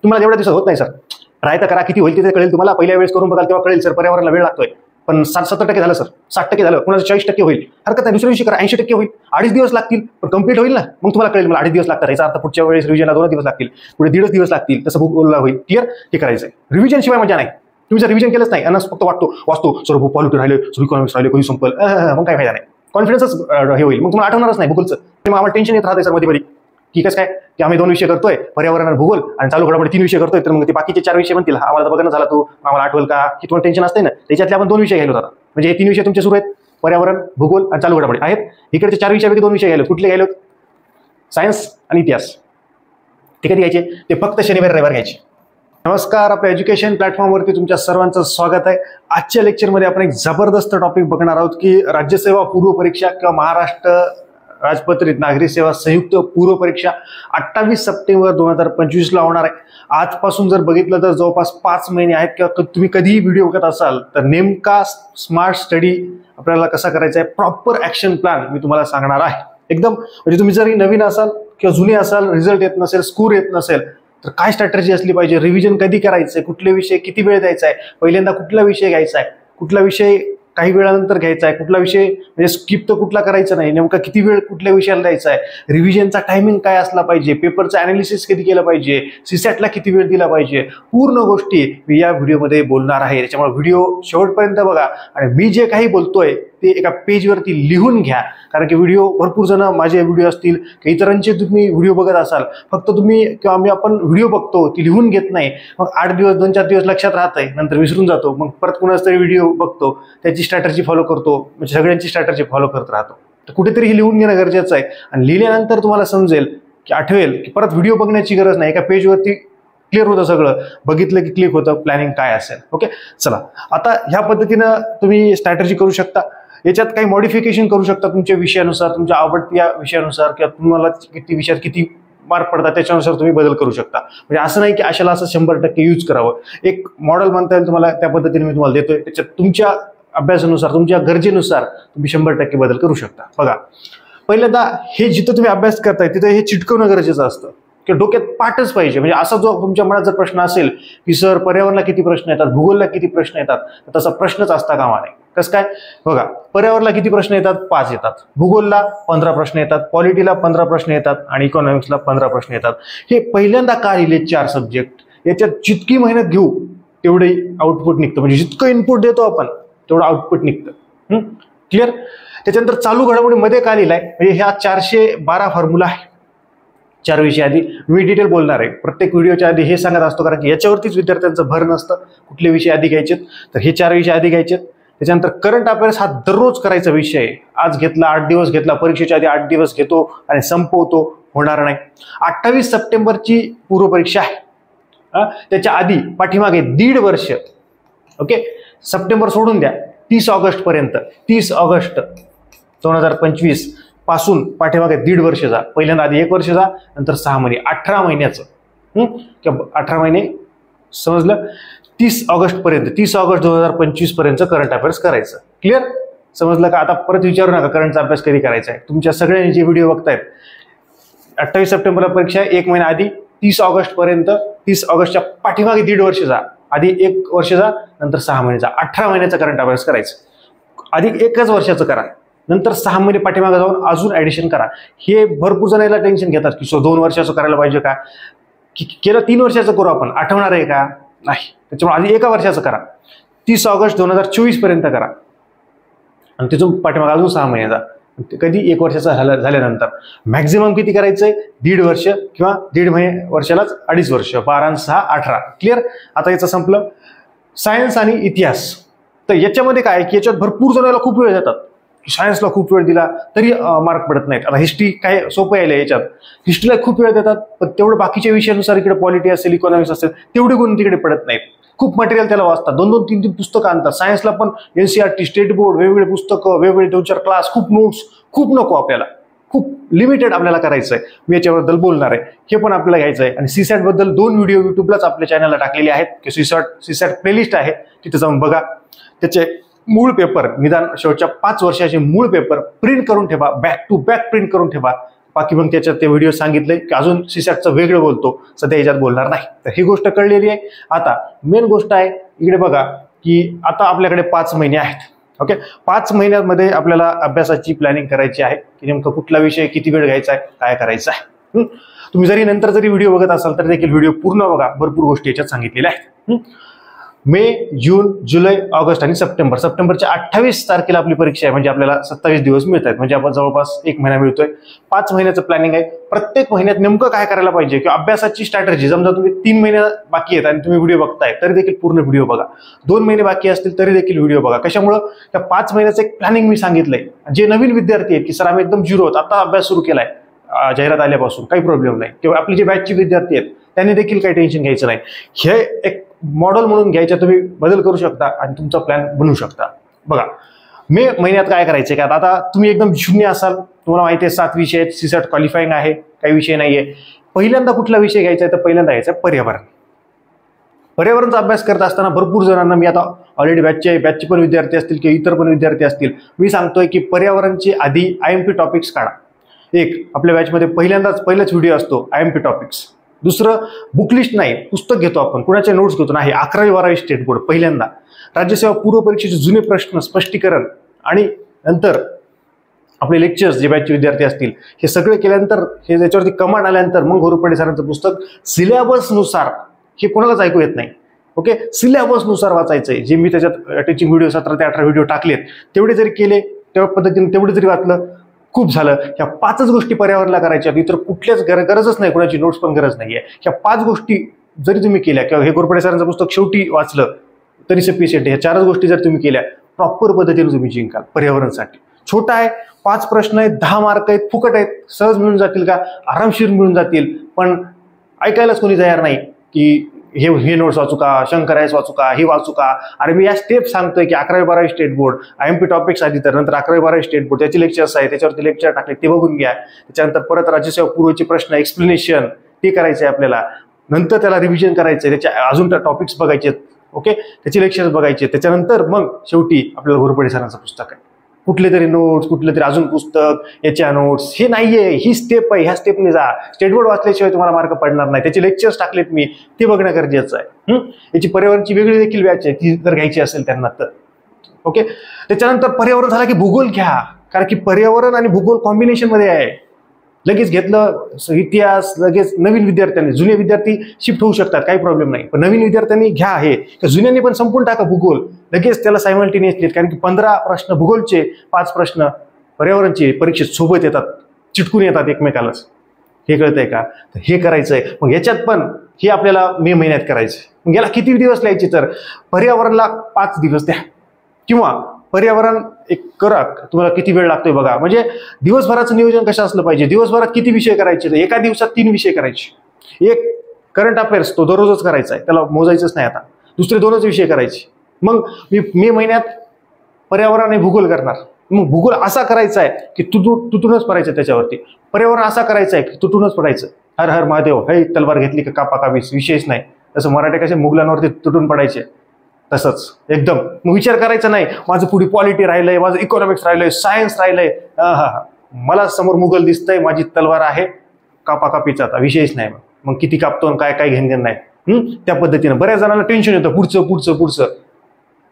तुम्हाला एवढ्या दिवसात होत नाही सर, ट्राय तर करा, किती होईल तिथे कळेल तुम्हाला, पहिल्या वेळेस करून बघाल तेव्हा कळेल सर पर्यावरणाला वेळ लागतोय, पण 60-70% झालं सर, 60% झालं, कोणाचं 40% होईल, हरकत नाही, दुसऱ्या दिवशी करा, 80% होईल, 2.5 दिवस लागतील, पण कंप्लीट होईल ना, मग तुम्हाला कळेल मला 2.5 दिवस लागतात, याचा अर्थ पुढच्या वेळेस रिव्हिजनला 2 दिवस लागतील, पुढे 1.5 दिवस लागतील, तसं भूगोलला होईल. क्लिअर? हे करायचंय. रिव्हिजन शिवाय मजा नाही. तुम्ही जर रिव्हिजन केलंच नाही आणि फक्त वाचतो सर पॉलिटी राहिले, सर इकॉनॉमिक्स राहिले, कधी संपल, मग काय फायदा नाही, कॉन्फिडन्सच हे होईल, मग तुम्हाला आठवणारच नाही भूगोलचं. मग आम्हाला टेन्शन येत राहते सर मध्ये की कसं काय की आम्ही 2 विषय करतोय, पर्यावरण आणि भूगोल, आणि चालू घडामोडी 3 विषय करतोय, तर मग ते बाकीचे 4 विषय म्हणतील आम्हाला बघणं झाला तो आम्हाला आठवल का, की तुम्हाला टेन्शन असते ना, त्याच्यातले आपण 2 विषय घ्यायला होता. म्हणजे हे 3 विषय तुमचे सुरू आहेत, पर्यावरण, भूगोल आणि चालू घडामोडी आहेत. इकडचे 4 विषयापैकी 2 विषय घ्यायला, कुठले घ्यायला? सायन्स आणि इतिहास. ते कधी घ्यायचे? ते फक्त शनिवार रविवार घ्यायचे. नमस्कार, आपल्या एज्युकेशन प्लॅटफॉर्मवरती तुमच्या सर्वांचं स्वागत आहे. आजच्या लेक्चरमध्ये आपण एक जबरदस्त टॉपिक बघणार आहोत की राज्यसेवा पूर्व परीक्षा किंवा महाराष्ट्र राजपत्रित नागरी सेवा संयुक्त पूर्व परीक्षा 28 सप्टेंबर 2025 ला होणार आहे. आजपासून जर बघितलं तर जवळपास 5 महिने आहेत, किंवा तुम्ही कधीही व्हिडिओ बघत असाल तर नेमका स्मार्ट स्टडी आपल्याला कसा करायचा आहे, प्रॉपर ऍक्शन प्लॅन मी तुम्हाला सांगणार आहे. एकदम म्हणजे तुम्ही जरी नवीन असाल किंवा जुने असाल, रिझल्ट येत नसेल, स्कोर येत नसेल, तर काय स्ट्रॅटेजी असली पाहिजे, रिव्हिजन कधी करायचंय, कुठले विषय किती वेळ द्यायचा आहे, पहिल्यांदा कुठला विषय घ्यायचा आहे, कुठला विषय काही वेळानंतर घ्यायचा आहे, कुठला विषय म्हणजे स्किप तर कुठला करायचा नाही, नेमका किती वेळ कुठल्या विषयाला द्यायचा आहे, रिव्हिजनचा टायमिंग काय असला पाहिजे, पेपरचं अनालिसिस कधी केलं पाहिजे, सीसॅटला किती वेळ दिला पाहिजे, पूर्ण गोष्टी मी या व्हिडिओमध्ये बोलणार आहे. त्याच्यामुळे व्हिडिओ शेवटपर्यंत बघा आणि मी जे काही बोलतोय ते एका पेजवरती लिहून घ्या, कारण की व्हिडिओ भरपूर जण माझे व्हिडिओ असतील किंवा इतरांचे तुम्ही व्हिडिओ बघत असाल, फक्त तुम्ही किंवा आपण व्हिडिओ बघतो ती लिहून घेत नाही, मग 8 दिवस 2-4 दिवस लक्षात राहतंय, नंतर विसरून जातो, मग परत कुणाचा तरी व्हिडिओ बघतो, त्याची स्ट्रॅटेजी फॉलो करतो, म्हणजे सगळ्यांची स्ट्रॅटेजी फॉलो करत राहतो. तर कुठेतरी हे लिहून घेणं गरजेचं आहे, आणि लिहिल्यानंतर तुम्हाला समजेल की आठवेल की परत व्हिडिओ बघण्याची गरज नाही, एका पेजवरती क्लिअर होतं, सगळं बघितलं की क्लिक होतं, प्लॅनिंग काय असेल. ओके, चला आता ह्या पद्धतीनं तुम्ही स्ट्रॅटेजी करू शकता. याच्यात काही मॉडिफिकेशन करू शकता तुमच्या विषयानुसार, तुमच्या आवडत्या विषयानुसार, किंवा तुम्हाला किती विषयात किती मार्क पडतात त्याच्यानुसार तुम्ही बदल करू शकता. म्हणजे असं नाही की अशाला असं 100% यूज करावं. एक मॉडेल म्हणता येईल तुम्हाला, त्या पद्धतीने मी तुम्हाला देतोय. त्याच्यात तुमच्या अभ्यासानुसार, तुमच्या गरजेनुसार तुम्ही 100% बदल करू शकता. बघा, पहिल्यांदा हे जिथं तुम्ही अभ्यास करताय तिथं हे चिटकवणं गरजेचं असतं, की डोक्यात पाठच पाहिजे. म्हणजे असा जो तुमच्या मनात जर प्रश्न असेल की सर पर्यावरणाला किती प्रश्न येतात, भूगोलला किती प्रश्न येतात, तर तसा प्रश्नच असता कामा नये. कसं काय? बघा, पर्यावरणाला किती प्रश्न येतात? 5 येतात. भूगोलला 15 प्रश्न येतात, पॉलिटीला 15 प्रश्न येतात आणि इकॉनॉमिक्सला 15 प्रश्न येतात. हे पहिल्यांदा का लिहिले 4 सब्जेक्ट? याच्यात जितकी मेहनत घेऊ तेवढे आउटपुट निघतं, म्हणजे जितकं इनपुट देतो आपण तेवढं आउटपुट निघतं. क्लिअर? त्याच्यानंतर चालू घडामोडीमध्ये का लिहिलाय? म्हणजे ह्या 412 फॉर्म्युला आहे. 4 विषय आधी मी डिटेल बोलणार आहे, प्रत्येक व्हिडिओच्या आधी हे सांगत असतो, कारण की याच्यावरतीच विद्यार्थ्यांचं भर नसतं कुठले विषय आधी घ्यायचेत. तर हे 4 विषय आधी घ्यायचेत. त्याच्यानंतर करंट अफेअर्स हा दररोज करायचा विषय आहे. आज घेतला, 8 दिवस घेतला, परीक्षेच्या आधी 8 दिवस घेतो आणि संपवतो, होणार नाही. 28 सप्टेंबरची पूर्व परीक्षा आहे, त्याच्या आधी पाठीमागे 1.5 वर्ष. ओके, सप्टेंबर सोडून द्या, 30 ऑगस्ट पर्यंत, 30 ऑगस्ट 2025 पासून पाठीमागे 1.5 वर्ष जा. पहिल्यांदा आधी 1 वर्ष जा, नंतर 6 महिने, 18 महिन्याचं किंवा 18 महिने समजलं. 30 ऑगस्ट पर्यंत, 30 ऑगस्ट 2025 पर्यंत करंट अफेअर्स करायचं. क्लिअर? समजलं का? आता परत विचारू नका करंटचा अभ्यास कधी करायचा आहे. तुमच्या सगळ्यांनी जे व्हिडिओ बघतायत, 28 सप्टेंबरला परीक्षा, 1 महिना आधी 30 ऑगस्ट पर्यंत, 30 ऑगस्टच्या पाठीमागे 1.5 वर्ष जा, आधी 1 वर्ष जा, नंतर 6 महिने जा. 18 महिन्याचा करंट अभ्यास करायचं. आधी 1च वर्षाचं करा, नंतर 6 महिने पाठीमागे जाऊन अजून ऍडिशन करा. हे भरपूर जण याला टेन्शन घेतात की 2 वर्षाचं करायला पाहिजे का, केलं 3 वर्षाचं करू आपण, आठवणार आहे का? नाही. त्याच्यामुळे आधी 1 वर्षाचं करा, 30 ऑगस्ट 2024 पर्यंत करा, आणि तिथून पाठीमागे अजून 6 महिने जा. कधी 1 वर्षाचा झाल्यानंतर मॅक्झिमम किती करायचंय? 1.5 वर्ष किंवा 1.5 वर्षालाच 2.5 वर्ष, 12 आणि 6 18. क्लिअर? आता याचं संपलं. सायन्स आणि इतिहास, तर याच्यामध्ये काय की याच्यात भरपूर जणांना खूप वेळ देतात, सायन्सला खूप वेळ दिला तरी मार्क पडत नाहीत. आता हिस्ट्री काय सोपं यायला, याच्यात हिस्ट्रीला खूप वेळ देतात, पण तेवढं बाकीच्या विषयानुसार इकडे पॉलिटी असेल, इकॉनॉमिक्स असेल, तेवढे गुण तिकडे पडत नाहीत. खूप मटेरियल त्याला वाचतात, 2-2, 3-3 पुस्तकं आणतात. सायन्सला पण NCERT, स्टेट बोर्ड, वेगवेगळे पुस्तकं, वेगवेगळे 2-4 क्लास, खूप नोट्स, खूप नको आपल्याला, खूप लिमिटेड आपल्याला करायचं आहे. मी याच्याबद्दल बोलणार आहे, हे पण आपल्याला घ्यायचं आहे. आणि सीसॅट बद्दल 2 व्हिडिओ युट्यूबलाच आपल्या चॅनलला टाकलेले आहेत, की सीसॅट प्लेलिस्ट आहे, तिथे जाऊन बघा. त्याचे मूळ पेपर, निदान शेवटच्या 5 वर्षाचे मूळ पेपर प्रिंट करून ठेवा, बॅक टू बॅक प्रिंट करून ठेवा. बाकी मग त्याच्यात ते व्हिडिओ सांगितले की अजून सीसॅटचं वेगळं बोलतो, सध्या याच्यात बोलणार नाही. तर ही गोष्ट कळलेली आहे. आता मेन गोष्ट आहे इकडे बघा की आता आपल्याकडे 5 महिने आहेत. ओके, 5 महिन्यांमध्ये आपल्याला अभ्यासाची प्लॅनिंग करायची आहे की नेमकं कुठला विषय किती वेळ घ्यायचा आहे, काय करायचं आहे. तुम्ही जरी नंतर जरी व्हिडिओ बघत असाल तर देखील व्हिडिओ पूर्ण बघा, भरपूर गोष्टी याच्यात सांगितलेल्या आहेत. मे, जून, जुलै, ऑगस्ट आणि सप्टेंबर. सप्टेंबरच्या 28 तारखेला आपली परीक्षा आहे, म्हणजे आपल्याला 27 दिवस मिळत आहेत, म्हणजे आपण जवळपास 1 महिना मिळतोय. 5 महिन्याचं प्लॅनिंग आहे. प्रत्येक महिन्यात नेमकं काय करायला पाहिजे किंवा अभ्यासाची स्ट्रॅटेजी. समजा तुम्ही 3 महिने बाकी आहेत आणि तुम्ही व्हिडिओ बघताय तरी देखील पूर्ण व्हिडिओ बघा. 2 महिने बाकी असतील तरी देखील व्हिडिओ बघा. कशामुळं त्या 5 महिन्याचं एक प्लॅनिंग मी सांगितलंय. जे नवीन विद्यार्थी आहेत की सर आम्ही एकदम झिरो आहोत, आता अभ्यास सुरू केलाय जाहिरात आल्यापासून, काही प्रॉब्लेम नाही, किंवा आपले जे बॅचचे विद्यार्थी आहेत त्यांनी देखील काही टेन्शन घ्यायचं नाही. हे एक मॉडेल म्हणून घ्यायचं, तुम्ही बदल करू शकता आणि तुमचा प्लॅन बनवू शकता. बघा मे महिन्यात काय करायचंय का, आता तुम्ही एकदम शून्य असाल, तुम्हाला माहिती आहे 7 विषय आहेत, सीसॅट क्वालिफाईंग आहे, काही विषय नाहीये. पहिल्यांदा कुठला विषय घ्यायचा आहे तर पहिल्यांदा घ्यायचा पर्यावरण. पर्यावरणचा अभ्यास करत असताना भरपूर जणांना मी आता ऑलरेडी बॅचचे पण विद्यार्थी असतील किंवा इतर पण विद्यार्थी असतील, मी सांगतोय की पर्यावरणची आधी IMP टॉपिक्स काढा. एक आपल्या बॅचमध्ये पहिलाच व्हिडिओ असतो IMP टॉपिक्स. दुसरं बुकलिस्ट नाही, पुस्तक घेतो आपण, कुणाचे नोट्स घेतो नाही. 11वी-12वी स्टेट बोर्ड पहिल्यांदा, राज्यसेवा पूर्व परीक्षेचे जुने प्रश्न स्पष्टीकरण, आणि नंतर आपले लेक्चर्स जे बॅचचे विद्यार्थी असतील हे सगळे केल्यानंतर, हे त्याच्यावरती कमांड आल्यानंतर मग घोरपडे सरांचं पुस्तक सिलेबसनुसार, हे कोणालाच ऐकू येत नाही. ओके, सिलेबसनुसार वाचायचंय. जे मी त्याच्यात टीचिंग व्हिडिओ 17 ते 18 व्हिडिओ टाकलेत तेवढे जरी केले, तेवढ्या पद्धतीने तेवढे जरी वाचलं, खूप झालं. ह्या 5च गोष्टी पर्यावरणाला करायच्या, इतर कुठल्याच गरजच नाही, कोणाची नोट्स पण गरज नाहीये. ह्या 5 गोष्टी जरी तुम्ही केल्या किंवा हे घोरपडे सरांचं पुस्तक शेवटी वाचलं तरी सफिशियंट. ह्या 4च गोष्टी जर तुम्ही केल्या प्रॉपर पद्धतीने तुम्ही जिंकाल. पर्यावरणसाठी छोटा आहे, 5 प्रश्न आहेत, 10 मार्क आहेत, फुकट आहेत, सहज मिळून जातील का, आरामशीर मिळून जातील. पण ऐकायलाच कोणी तयार नाही की हे नोट्स वाचू का, शंकर आयस वाचू का, हे वाचू का. अरे मी या स्टेप सांगतोय की 11वी-12वी स्टेट बोर्ड, IMP टॉपिक्स आधी, तर नंतर 11वी-12वी स्टेट बोर्ड त्याचे लेक्चर्स आहे, त्याच्यावरती लेक्चर टाकले ते बघून घ्या. त्याच्यानंतर परत राज्यसेवा पूर्वचे प्रश्न एक्सप्लेनेशन ते करायचे आपल्याला, नंतर त्याला रिव्हिजन करायचंय, त्याच्या अजून टॉपिक्स बघायचे. ओके, त्याचे लेक्चर्स बघायचे. त्याच्यानंतर मग शेवटी आपल्याला घोरपडे सरांचं पुस्तक आहे. कुठले तरी नोट्स, कुठले तरी अजून पुस्तक, याच्या नोट्स, हे नाहीये, ही स्टेप आहे. ह्या स्टेपने जा. स्टेट बोर्ड वाचल्याशिवाय तुम्हाला मार्क पडणार नाही. त्याचे लेक्चर्स टाकलेत मी, ते बघणं गरजेचं आहे. याची पर्यावरणची वेगळी देखील बॅच आहे, ती जर घ्यायची असेल त्यांना तर. ओके, त्याच्यानंतर पर्यावरण झाला की भूगोल घ्या, कारण की पर्यावरण आणि भूगोल कॉम्बिनेशन मध्ये आहे. लगेच घेतलं इतिहास, लगेच नवीन विद्यार्थ्यांनी, जुने विद्यार्थी शिफ्ट होऊ शकतात, काही प्रॉब्लेम नाही, पण नवीन विद्यार्थ्यांनी घ्या हे. जुन्यांनी पण संपून टाका भूगोल, लगेच त्याला सायमल्टेनियसली, कारण की 15 प्रश्न भूगोलचे, 5 प्रश्न पर्यावरणचे परीक्षेत सोबत येतात, चिटकून येतात एकमेकालाच. हे कळतंय का, तर हे करायचंय. मग याच्यात पण हे आपल्याला मे महिन्यात करायचंय. मग याला किती दिवस लिहायचे, तर पर्यावरणला 5 दिवस द्या, किंवा पर्यावरण एक करा, तुम्हाला किती वेळ लागतोय बघा. म्हणजे दिवसभराचं नियोजन कसं असलं पाहिजे, दिवसभरात किती विषय करायचे, एका दिवसात 3 विषय करायचे. एक करंट अफेअर्स, तो दररोजच करायचा आहे, त्याला मोजायचंच नाही आता. दुसरे 2च विषय करायचे. मग मी मे महिन्यात पर्यावरण आणि भूगोल करणार. मग भूगोल असा करायचा आहे की तुटूनच पडायचं, त्याच्यावरती पर्यावरण असा करायचं आहे की तुटूनच पडायचं. हर हर महादेव, हे तलवार घेतली का कापा कापीस, विषयच नाही. तसं मराठी कसे मुघलांवरती तुटून पडायचे, तसंच एकदम. मग विचार करायचा नाही, माझं पुढे पॉलिटी राहिलंय, माझं इकॉनॉमिक्स राहिलंय, सायन्स राहिलंय, मला समोर मुघल दिसतंय, माझी तलवार आहे, कापा कापीचा, आता विषयच नाही. मग किती कापतो आणि काय घेणं नाही. त्या पद्धतीनं बऱ्याच जणांना टेन्शन येतं, पुढचं.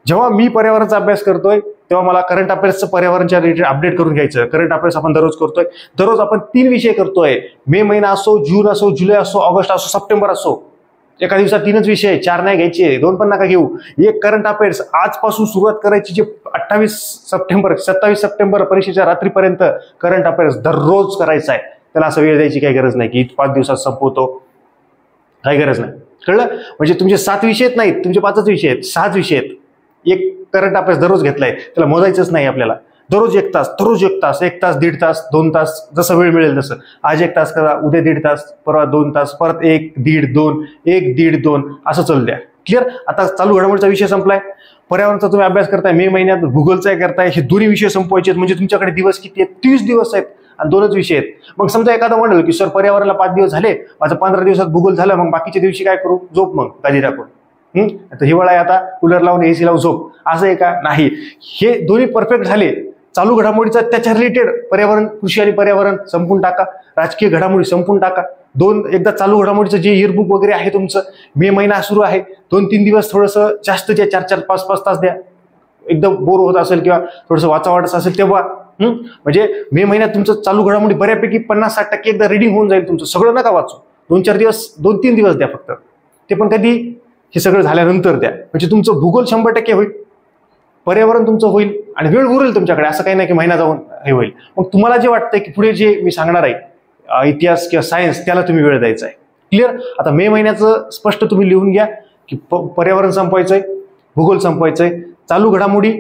जेव्हा मी पर्यावरणाचा अभ्यास करतोय तेव्हा मला करंट अफेअर्सचं पर्यावरणच्या रिलेटेड अपडेट करून घ्यायचं. करंट अफेअर्स आपण दररोज करतोय, दररोज आपण 3 विषय करतोय. मे महिना असो, जून असो, जुलै असो, ऑगस्ट असो, सप्टेंबर असो, एका दिवसात 3च विषय, 4 नाही घ्यायचे, 2 पण नका घेऊ. एक करंट अफेअर्स आजपासून सुरुवात करायची, जे 27 सप्टेंबर परीक्षेच्या रात्रीपर्यंत करंट अफेअर्स दररोज करायचा आहे. त्याला असं वेळ द्यायची काही गरज नाही की 5 दिवसात संपवतो, काही गरज नाही. कळलं? म्हणजे तुमचे 7 विषय आहेत नाहीत, तुमचे 5च विषय आहेत, 6च विषय आहेत. एक करंट अफेअर्स दररोज घेतलाय, त्याला मोजायचंच नाही आपल्याला. दररोज 1 तास, 1 तास, 1.5 तास, 2 तास, जसं वेळ मिळेल तसं. आज 1 तास करा, उद्या 1.5 तास, परवा 2 तास, परत 1, 1.5, 2, 1, 1.5, 2 असं चालू द्या. क्लिअर? आता चालू घडामोडीचा विषय संपलाय. पर्यावरणाचा तुम्ही अभ्यास करताय, मे महिन्यात भूगोलचा करताय, हे दोन्ही विषय संपवायचे आहेत. म्हणजे तुमच्याकडे दिवस किती आहेत? 30 दिवस आहेत आणि 2च विषय आहेत. मग समजा एखादा म्हणलं की सर पर्यावरणाला 5 दिवस झाले, माझं 15 दिवसात भूगोल झालं, मग बाकीच्या दिवशी काय करू? झोप मग गादी टाकून. आता हिवाळा आहे, आता कूलर लावून, AC लावून झोप, असं आहे का? नाही. हे दोन्ही परफेक्ट झाले चालू घडामोडीचा त्याच्या रिलेटेड पर्यावरण, कृषी आणि पर्यावरण संपून टाका, राजकीय घडामोडी संपून टाका. एकदा चालू घडामोडीचं जे इयरबुक वगैरे आहे तुमचं, मे महिना सुरू आहे, 2-3 दिवस थोडंसं जास्त द्या, 4-4, 5-5 तास द्या. एकदम बोर होत असेल किंवा थोडंसं वाचावाटच असेल तेव्हा. म्हणजे मे महिन्यात तुमचं चालू घडामोडी बऱ्यापैकी 50-60% एकदा रिडिंग होऊन जाईल तुमचं. सगळं नका वाचू, 2-4 दिवस, 2-3 दिवस द्या फक्त. ते पण कधी, हे सगळं झाल्यानंतर द्या. म्हणजे तुमचं भूगोल 100% होईल, पर्यावरण तुमचं होईल आणि वेळ उरेल तुमच्याकडे. असं काही नाही की महिना जाऊन हे होईल. मग तुम्हाला जे वाटतंय की पुढे जे मी सांगणार आहे इतिहास किंवा सायन्स, त्याला तुम्ही वेळ द्यायचा आहे. क्लिअर? आता मे महिन्याचं स्पष्ट तुम्ही लिहून घ्या की पर्यावरण संपवायचंय, भूगोल संपवायचंय, चालू घडामोडी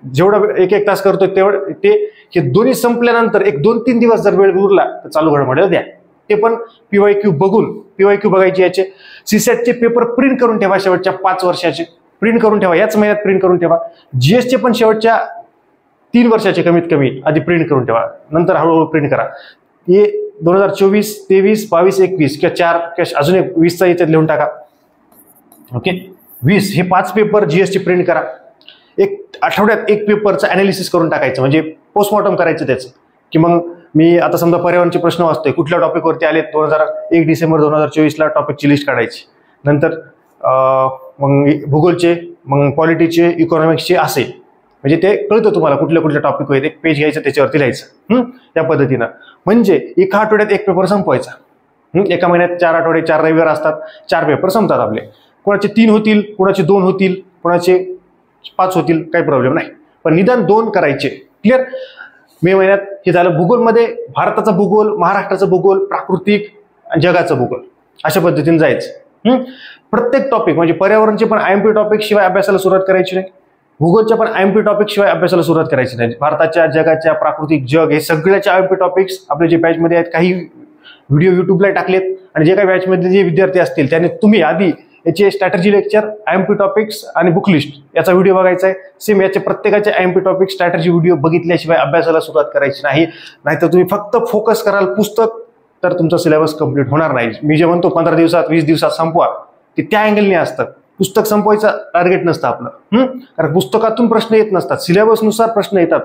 जेवढं 1-1 तास करतोय तेवढं ते, हे दोन्ही संपल्यानंतर 1-2-3 दिवस जर वेळ उरला तर चालू घडामोडीला द्या. ते पण PYQ बघून, PYQ बघायचे याचे. CSATचे पेपर प्रिंट करून ठेवा, शेवटच्या 5 वर्षाचे प्रिंट करून ठेवा, याच महिन्यात प्रिंट करून ठेवा. GSचे पण शेवटच्या 3 वर्षाचे कमीत कमी आधी प्रिंट करून ठेवा, नंतर हळूहळू प्रिंट करा. हे 2024, 23, 22, 21 किंवा 4 किंवा अजून एक 20चा याच्यात लिहून टाका. ओके, 20 हे 5 पेपर GSचे प्रिंट करा. एक आठवड्यात एक पेपरचं अनालिसिस करून टाकायचं, म्हणजे पोस्टमॉर्टम करायचं त्याचं. की मग मी आता समजा पर्यावरणाचे प्रश्न वाचतोय, कुठल्या टॉपिकवरती आले, 1 डिसेंबर 2024ला टॉपिकची लिस्ट काढायची. नंतर मग भूगोलचे, मग पॉलिटीचे, इकॉनॉमिक्सचे, असे. म्हणजे ते कळतं तुम्हाला कुठल्या कुठल्या टॉपिक आहेत. एक पेज घ्यायचं, त्याच्यावरती लिहायचं. त्या पद्धतीनं म्हणजे एका आठवड्यात एक पेपर संपवायचा. एका महिन्यात 4 आठवडे, 4 रविवार असतात, 4 पेपर संपतात आपले. कोणाचे 3 होतील, कोणाचे 2 होतील, कोणाचे 5 होतील, काही प्रॉब्लेम नाही, पण निदान 2 करायचे. क्लिअर? मे महिन्यात हे झालं भूगोलमध्ये. भारताचा भूगोल, महाराष्ट्राचा भूगोल, प्राकृतिक, जगाचा भूगोल, अशा पद्धतीने जायचं. प्रत्येक टॉपिक म्हणजे पर्यावरणचे पण IMP टॉपिक शिवाय अभ्यासाला सुरुवात करायची नाही, भूगोलच्या पण IMP टॉपिक शिवाय अभ्यासाला सुरुवात करायची नाही. भारताच्या, जगाच्या, प्राकृतिक, जग, हे सगळ्याच्या IMP टॉपिक्स आपले जे बॅचमध्ये आहेत, काही व्हिडिओ युट्यूबला टाकलेत. आणि जे काही बॅचमधले जे विद्यार्थी असतील त्यांनी तुम्ही आधी याचे स्ट्रॅटेजी लेक्चर, IMP टॉपिक्स आणि बुक लिस्ट याचा व्हिडिओ बघायचा आहे. सेम याचे प्रत्येकाचे IMP टॉपिक स्ट्रॅटेजी व्हिडिओ बघितल्याशिवाय अभ्यासाला सुरुवात करायची नाही. नाहीतर तुम्ही फक्त फोकस कराल पुस्तक, तर तुमचा सिलेबस कंप्लीट होणार नाही. मी जे म्हणतो 15 दिवसात, 20 दिवसात संपवा, ते त्या अँगलने असतं. पुस्तक संपवायचं टार्गेट नसतं आपलं. कारण पुस्तकातून प्रश्न येत नसतात, सिलेबसनुसार प्रश्न येतात.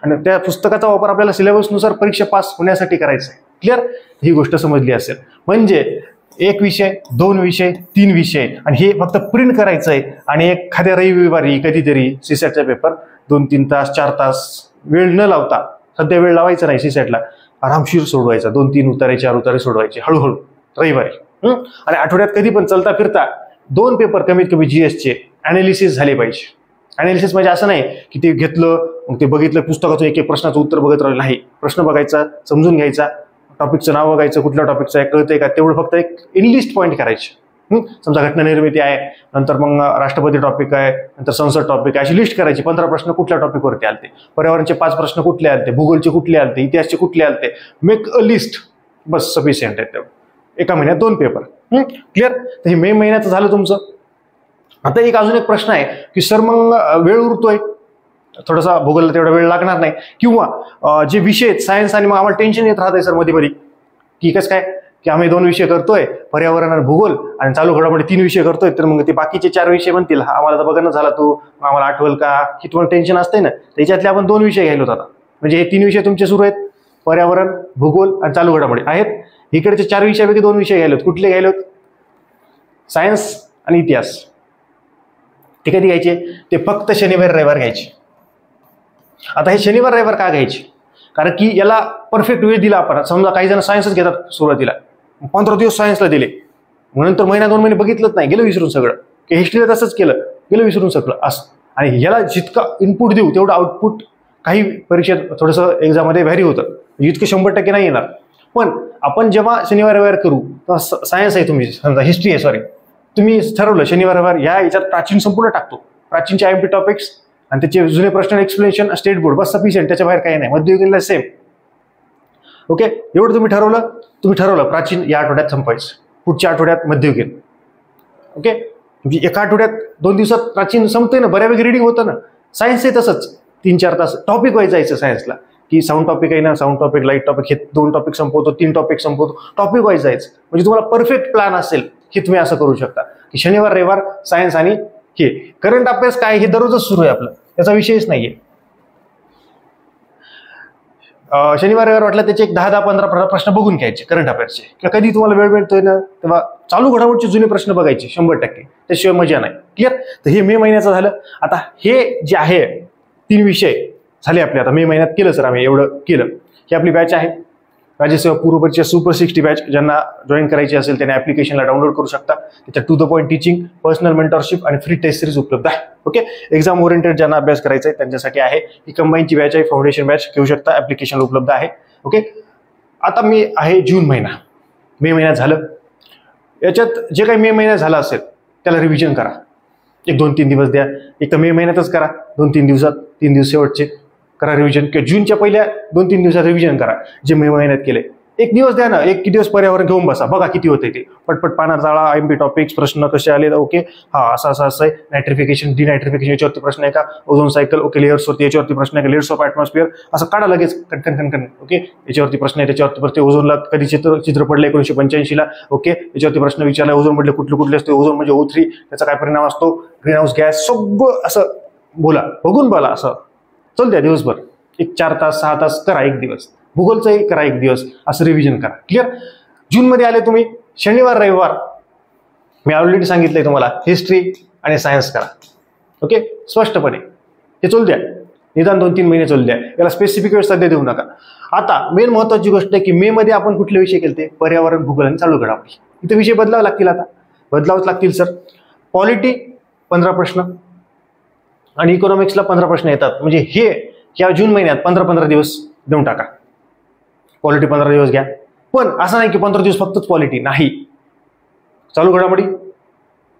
आणि त्या पुस्तकाचा वापर आपल्याला सिलेबसनुसार परीक्षा पास होण्यासाठी करायचा आहे. क्लिअर? ही गोष्ट समजली असेल. म्हणजे 1 विषय, 2 विषय, 3 विषय, आणि हे फक्त प्रिंट करायचं आहे. आणि एखाद्या रविवारी कधीतरी CSATचा पेपर 2-3 तास, 4 तास वेळ न लावता, सध्या वेळ लावायचा नाही CSATला, आरामशीर सोडवायचा. 2-3 उतारे, 4 उतारे सोडवायचे हळूहळू रविवारी. आणि आठवड्यात कधी पण चलता फिरता 2 पेपर कमीत कमी GSचे अनालिसिस झाले पाहिजे. अनालिसिस म्हणजे असं नाही की ते घेतलं, मग ते बघितलं, पुस्तकातून एक प्रश्नाचं उत्तर बघत राहिलं. नाही, प्रश्न बघायचा, समजून घ्यायचा, टॉपिकचं नाव बघायचं, कुठल्या टॉपिकचं आहे, कळतंय का, तेवढं फक्त एक इनलिस्ट पॉईंट करायचे. समजा घटना निर्मिती आहे, नंतर मग राष्ट्रपती टॉपिक आहे, नंतर संसद टॉपिक आहे, अशी लिस्ट करायची. 15 प्रश्न कुठल्या टॉपिकवरती आलते, पर्यावरणचे 5 प्रश्न कुठले आलते, भूगोलचे कुठले आलते, इतिहासचे कुठले आलते. Make a list, bus sufficient आहे तेवढं. एका महिन्यात 2 पेपर. क्लिअर? तर हे मे महिन्याचं झालं तुमचं. आता अजून एक प्रश्न आहे की सर मग वेळ उरतोय, थोडासा भूगोलला तेवढा वेळ लागणार नाही, किंवा जे विषय आहेत सायन्स, आणि मग आम्हाला टेन्शन येत राहतंय सर मध्ये मध्ये की कसं काय की आम्ही 2 विषय करतोय, पर्यावरण आणि भूगोल, आणि चालू घडामोडी 3 विषय करतोय, तर मग ते बाकीचे 4 विषय म्हणतील आम्हाला तर बघणं झाला, तू आम्हाला आठवल का, की तुम्हाला टेन्शन असते ना. त्याच्यातले आपण 2 विषय घ्यायला होता. म्हणजे हे 3 विषय तुमचे सुरू आहेत, पर्यावरण, भूगोल आणि चालू घडामोडी आहेत. इकडचे 4 विषयापैकी 2 विषय घ्यायला. कुठले घ्यायला? सायन्स आणि इतिहास. ते कधी घ्यायचे? ते फक्त शनिवार रविवार घ्यायचे. आता हे शनिवार रविवार का घ्यायचे? कारण की याला परफेक्ट वेळ दिला आपण. समजा काही जण सायन्सच घेतात सुरुवातीला, 15 दिवस सायन्सला दिले, नंतर महिना 2 महिने बघितलंच नाही, गेलं विसरून सगळं. की हिस्ट्रीला तसंच केलं, गेलं विसरून सगळं असं. आणि याला जितका इनपुट देऊ तेवढं आउटपुट काही परीक्षेत थोडंसं एक्झाममध्ये व्हॅरी होतं, इतकं 100% नाही येणार. पण आपण जेव्हा शनिवार रविवार करू, सायन्स आहे तुम्ही, समजा हिस्ट्री आहे, सॉरी, तुम्ही ठरवलं शनिवार रविवार याच्यात प्राचीन संपूर्ण टाकतो, प्राचीनचे IMP टॉपिक्स आणि त्याचे जुने प्रश्न, एक्सप्लेनेशन, स्टेट बोर्ड, बस सफिशियंट. त्याच्या बाहेर काही नाही. मध्ययुगीनला सेम. ओके, एवढं तुम्ही ठरवलं प्राचीन या आठवड्यात संपायचं, पुढच्या आठवड्यात मध्ययुगीन. ओके, म्हणजे एका आठवड्यात 2 दिवसात प्राचीन संपते ना, बऱ्यापैकी रिडिंग होतं ना. सायन्स आहे तसंच, 3-4 तास टॉपिक वाईज जायचं सायन्सला, की साऊंड टॉपिक आहे ना, साऊंड टॉपिक, लाईट टॉपिक, हे 2 टॉपिक संपवतो, 3 टॉपिक संपवतो, टॉपिक वाईज जायचं. म्हणजे तुम्हाला परफेक्ट प्लॅन असेल की तुम्ही असं करू शकता की शनिवार रविवार सायन्स आणि हे करंट अफेअर्स काय, हे दररोजच सुरू आहे आपलं, त्याचा विषयच नाहीये. शनिवार रविवार वाटलं त्याचे एक 10-15 प्रश्न बघून घ्यायचे करंट अफेअर्सचे, किंवा कधी तुम्हाला वेळ मिळतोय ना तेव्हा चालू घडामोडीचे जुने प्रश्न बघायचे 100%, त्याशिवाय मजा नाही. क्लिअर. तर हे मे महिन्याचं झालं. आता हे जे आहे 3 विषय झाले आपले. आता मे महिन्यात केलं सर आम्ही एवढं केलं. ही आपली बॅच आहे राज्यसेवा पूर्व परीक्षा सुपर 60 बॅच. ज्यांना जॉईन करायची असेल त्यांनी ऍप्लिकेशनला डाउनलोड करू शकता. त्याच्यात to the point teaching, personal mentorship आणि फ्री टेस्ट सिरीज उपलब्ध आहे. ओके. एक्झाम ओरिएंटेड ज्यांना अभ्यास करायचा आहे त्यांच्यासाठी आहे ही कंबाईनची बॅच आहे. फाउंडेशन बॅच घेऊ शकता, ऍप्लिकेशन उपलब्ध आहे. ओके. आता मी आहे जून महिना, मे महिन्यात झालं. याच्यात जे काही मे महिन्यात झालं असेल त्याला रिव्हिजन करा. एक 2-3 दिवस द्या. एक तर मे महिन्यातच करा 2-3 दिवसात, 3 दिवस शेवटचे करा रिव्हिजन, किंवा जूनच्या पहिल्या 2-3 दिवसात रिव्हिजन करा जे मे महिन्यात केले. एक दिवस द्या ना, एक दिवस पर्यावरण घेऊन बसा, बघा किती होते ते. पटपट पानात जाळा, IMP टॉपिक्स, प्रश्न कसे आले. ओके. हा असं आहे. नायट्रिफिकेशन, डिनायट्रिफिकेशन याच्यावरती प्रश्न आहे का, ओझोन सायकल, ओके, लेयर्सवरती याच्यावरती प्रश्न आहे का, लेयर्स ऑफ ऍटमॉस्फिअर, असं काढा लगेच कणकण. ओके. याच्यावरती प्रश्न आहे, त्याच्यावरती परत ओझोनला कधी चित्र पडलं 1985 ला. ओके. याच्यावरती प्रश्न विचारला, ओझोन मधले कुठले असते, ओझोन म्हणजे O3, त्याचा काय परिणाम असतो, ग्रीन हाऊस गॅस, सगळं असं बोला, बघून बोला. असं चल द्या दिवसभर, एक 4 तास 6 तास करा एक दिवस. भूगोलचंही करा एक दिवस, असं रिव्हिजन करा. क्लिअर. जूनमध्ये आले तुम्ही शनिवार रविवार मी ऑलरेडी सांगितलंय तुम्हाला हिस्ट्री आणि सायन्स करा. ओके. स्पष्टपणे हे चल द्या, निदान 2-3 महिने चल द्या. याला स्पेसिफिक वेळ सध्या देऊ नका. आता मेन महत्वाची गोष्ट आहे की मे मध्ये आपण कुठले विषय केले, पर्यावरण, भूगोल आणि चालू घडामोडी. इथे विषय बदलावे लागतील. आता बदलावच लागतील सर. पॉलिटी 15 प्रश्न आणि इकॉनॉमिक्सला 15 प्रश्न येतात. म्हणजे हे या जून महिन्यात 15-15 दिवस देऊन टाका. पॉलिटी 15 दिवस घ्या. पण असं नाही की 15 दिवस फक्तच पॉलिटी नाही. चालू घडामोडी,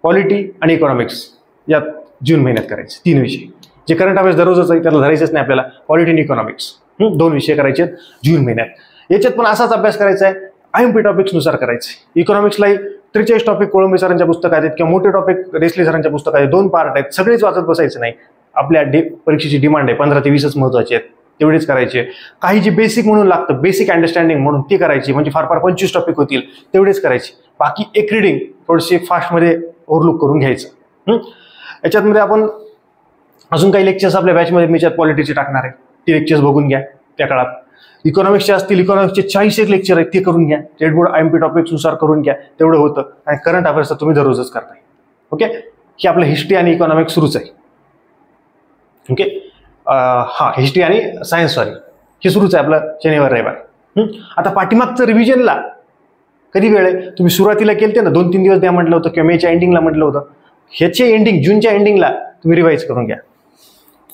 पॉलिटी आणि इकॉनॉमिक्स यात जून महिन्यात करायचे 3 विषय. जे करंट अफेअर्स दररोजच आहे त्याला धरायचंच नाही आपल्याला. पॉलिटी आणि इकॉनॉमिक्स 2 विषय करायचे जून महिन्यात. याच्यात पण असाच अभ्यास करायचा आहे, IMP टॉपिक्स नुसार करायचे. इकॉनॉमिक्सलाही 43 टॉपिक कोळंबे सरांच्या पुस्तकात आहेत, किंवा मोठे टॉपिक रेसले सरांच्या पुस्तकात आहेत. 2 पार्ट आहेत, सगळेच वाचत बसायचं नाही. आपल्या परीक्षेची डिमांड आहे 15 ते 20च महत्वाचे आहेत, तेवढेच करायचे. काही जे बेसिक म्हणून लागतं, बेसिक अंडरस्टँडिंग म्हणून ती करायची, म्हणजे फार 25 टॉपिक होतील तेवढेच करायचे. बाकी एक रीडिंग थोडीशी फास्टमध्ये ओव्हरलुक करून घ्यायचं. याच्यातमध्ये आपण अजून काही लेक्चर्स आपल्या बॅचमध्ये मी पॉलिटिक्सचे टाकणार आहे, ती लेक्चर्स बघून घ्या त्या काळात. इकॉनॉमिक्सचे असतील, इकॉनॉमिक्सचे 40 लेक्चर आहेत ते करून घ्या. स्टेट बोर्ड IMP टॉपिक्स नुसार करून घ्या, तेवढं होतं. आणि करंट अफेअर्स तुम्ही दररोजच करताय. ओके. ही आपलं हिस्ट्री आणि इकॉनॉमिक्स सुरूच आहे. ओके. हा हिस्ट्री आणि सायन्स हे सुरूच आहे आपलं शनिवार रविवार. आता पाठीमागचं रिव्हिजनला कधी वेळ आहे, तुम्ही सुरुवातीला केलते ना 2-3 दिवस द्या म्हटलं होतं, किंवा मेच्या एंडिंगला म्हटलं होतं. ह्याचे एंडिंग जूनच्या एंडिंगला तुम्ही रिवाइज करून घ्या.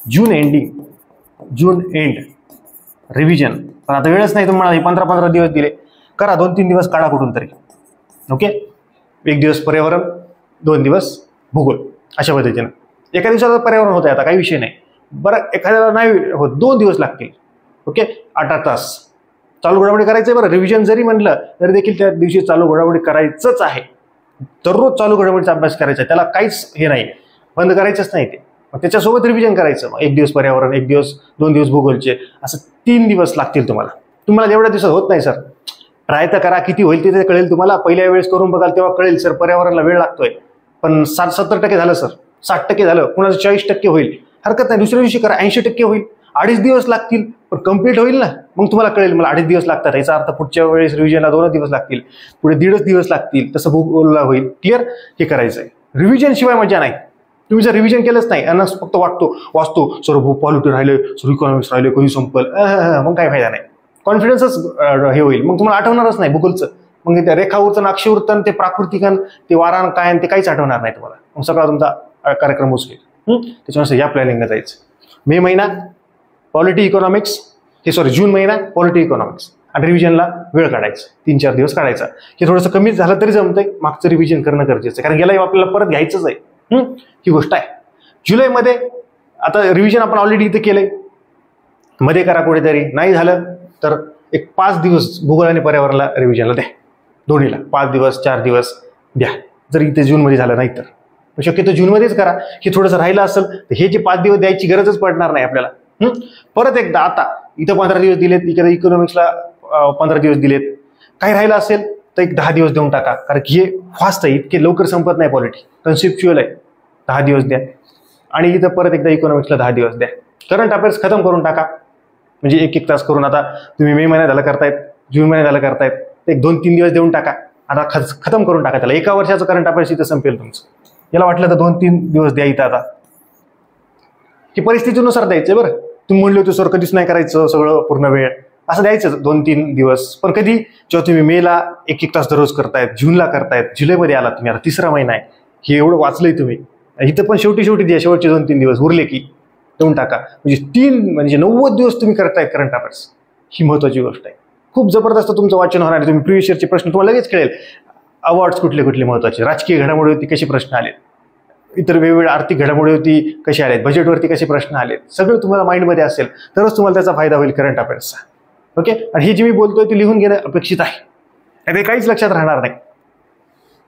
जून एंड रिव्हिजन. पण आता वेळच नाही तुम्हाला, 15-15 दिवस दिले, करा. 2-3 दिवस काढा कुठून तरी. ओके. 1 दिवस पर्यावरण, 2 दिवस भूगोल, अशा पद्धतीनं. एका दिवसाचं पर्यावरण होतं आता, काही विषय नाही. बरं एखाद्याला नाही होत 2 दिवस लागतील. ओके. 8 तास चालू घडामोडी करायचंय. बरं रिव्हिजन जरी म्हणलं तरी देखील त्या दिवशी चालू घडामोडी करायचंच आहे. दररोज चालू घडामोडीचा अभ्यास करायचा, त्याला काहीच हे नाही, बंद करायचंच नाही ते. मग त्याच्यासोबत रिव्हिजन करायचं. मग 1 दिवस पर्यावरण, 1 दिवस 2 दिवस भूगोलचे, असं 3 दिवस लागतील तुम्हाला. तुम्हाला एवढ्या दिवसात होत नाही सर. ट्राय तर करा, किती होईल ते कळेल तुम्हाला. पहिल्या वेळेस करून बघाल तेव्हा कळेल सर पर्यावरणाला वेळ लागतोय. पण 60-70% झालं सर, 60% झालं, कुणाचं 40% होईल, हरकत नाही. दुसऱ्या दिवशी करा, 80% होईल. 2.5 दिवस लागतील, पण कम्प्लीट होईल ना. मग तुम्हाला कळेल मला 2.5 दिवस लागतात, याचा अर्थ पुढच्या वेळेस रिव्हिजनला 2 दिवस लागतील, पुढे 1.5 दिवस लागतील. तसं भूगोलला होईल. क्लिअर. हे करायचं आहे. रिव्हिजन शिवाय मजा नाही. तुम्ही जर रिव्हिजन केलंच नाही आणि फक्त वाचतो सर पॉलिटी राहिले, सर इकॉनॉमिक्स राहिले, कधी संपल, मग काय फायदा नाही. कॉन्फिडन्सच हे होईल, मग तुम्हाला आठवणारच नाही भूगोलचं. मग ते रेखावृत्तन, अक्षवृत्तन, ते प्राकृतिकन, ते वारान काय ते काहीच आठवणार नाही तुम्हाला. मग सगळा तुमचा कार्यक्रम उचलेल. त्याच्यामुळे या प्लॅनिंगला जायचं. मे महिना पॉलिटी इकॉनॉमिक्स, जून महिना पॉलिटी इकॉनॉमिक्स, आणि रिव्हिजनला वेळ काढायचा, 3-4 दिवस काढायचा. हे थोडंसं कमी झालं तरी जमतंय. मागचं रिव्हिजन करणं गरजेचं आहे, कारण गेला आपल्याला परत घ्यायचंच आहे. ही गोष्ट आहे. जुलैमध्ये आता रिव्हिजन आपण ऑलरेडी इथे केलंय, मध्ये करा कुठेतरी. नाही झालं तर एक 5 दिवस भूगोल आणि पर्यावरणाला रिव्हिजनला द्या. दोन्हीला 5 दिवस 4 दिवस द्या, जर इथे जूनमध्ये झालं नाही तर. शक्यतो जूनमध्येच करा. हे थोडंसं राहिलं असेल तर हे जे 5 दिवस द्यायची गरजच पडणार नाही आपल्याला. परत एकदा आता इथं 15 दिवस दिलेत, इकडे इकॉनॉमिक्सला 15 दिवस दिलेत. काही राहिलं असेल तर एक 10 दिवस देऊन टाका, कारण हे फास्ट आहे, इतके लवकर संपत नाही. पॉलिटी कन्सेप्च्युअल आहे. 10 दिवस द्या. आणि इथं परत एकदा इकॉनॉमिक्सला 10 दिवस द्या. करंट अफेअर्स खतम करून टाका. म्हणजे एक तास करून आता तुम्ही मे महिन्यात झालं करतायत, जून महिन्यात झालं करतायत, एक 2-3 दिवस देऊन टाका. आता खतम करून टाका त्याला. एका वर्षाचं करंट अफेअर्स इथं संपेल तुमचं. याला वाटलं तर 2-3 दिवस द्या इथं. आता की परिस्थितीनुसार द्यायचं बरं. तुम्ही म्हणले होते सर कधीच नाही करायचं सगळं पूर्ण वेळ, असं द्यायचं 2-3 दिवस. पण कधी जेव्हा तुम्ही मेला 1-1 तास दररोज करतायत, जूनला करतायत, जुलैमध्ये आला तुम्ही, आता 3रा महिना आहे, हे एवढं वाचलंय तुम्ही. इथं पण शेवटी द्या. शेवटचे 2-3 दिवस उरले की देऊन टाका. म्हणजे 90 दिवस तुम्ही करतायत करंट अफेअर्स. ही महत्वाची गोष्ट आहे. खूप जबरदस्त तुमचं वाचन होणार आहे. तुम्ही प्रिव्हियस इयरचे प्रश्न तुम्हाला लगेच कळेल. अवॉर्ड्स कुठले कुठले महत्वाचे, राजकीय घडामोडीवरती कसे प्रश्न आलेत, इतर वेगवेगळ्या आर्थिक घडामोडीवरती कसे आलेत, बजेटवरती कसे प्रश्न आलेत, सगळं तुम्हाला माइंडमध्ये असेल तरच तुम्हाला त्याचा फायदा होईल करंट अफेअर्सचा. ओके. आणि हे जे मी बोलतोय ते लिहून घेणं अपेक्षित आहे. ते काहीच लक्षात राहणार नाही.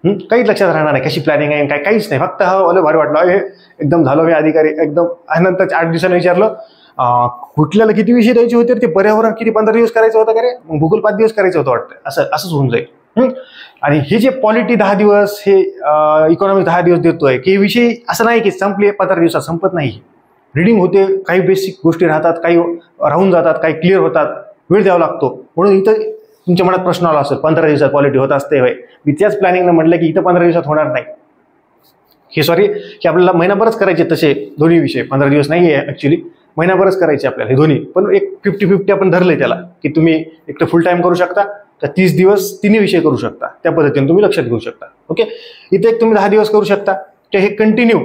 काहीच लक्षात राहणार नाही कशी प्लॅनिंग आहे, काहीच नाही. फक्त हा भारी वाटलं, हे एकदम झालो मी अधिकारी एकदम. नंतर 8 दिवसांनी विचारलं कुठल्याला किती विषय द्यायचे होते, ते पर्यावरण किती 15 दिवस करायचं होतं का रे, मग भूगोल 5 दिवस करायचं होतं वाटतं. असंच होऊन जाईल. आणि हे जे पॉलिटी 10 दिवस, हे इकॉनॉमी 10 दिवस देतोय की हे विषय असं नाही की संपले 15 दिवसात, संपत नाही. रिडिंग होते, काही बेसिक गोष्टी राहतात, काही राहून जातात, काही क्लिअर होतात, वेळ द्यावा लागतो. म्हणून इथं तुमच्या मनात प्रश्न आला असेल 15 दिवसात पॉलिटी होत असते होय. मी त्याच प्लॅनिंगनं म्हटलं की इथं 15 दिवसात होणार नाही. की आपल्याला महिनाभरच करायचे तसे दोन्ही विषय. 15 दिवस नाही आहे ऍक्च्युली, महिनाभरच करायचे आपल्याला हे दोन्ही. पण एक 50-50 आपण धरलंय त्याला, की तुम्ही एक तर फुल टाइम करू शकता, तर 30 दिवस तिन्ही विषय करू शकता. त्या पद्धतीने तुम्ही लक्षात घेऊ शकता. ओके. इथे एक तुम्ही 10 दिवस करू शकता, तर हे कंटिन्यू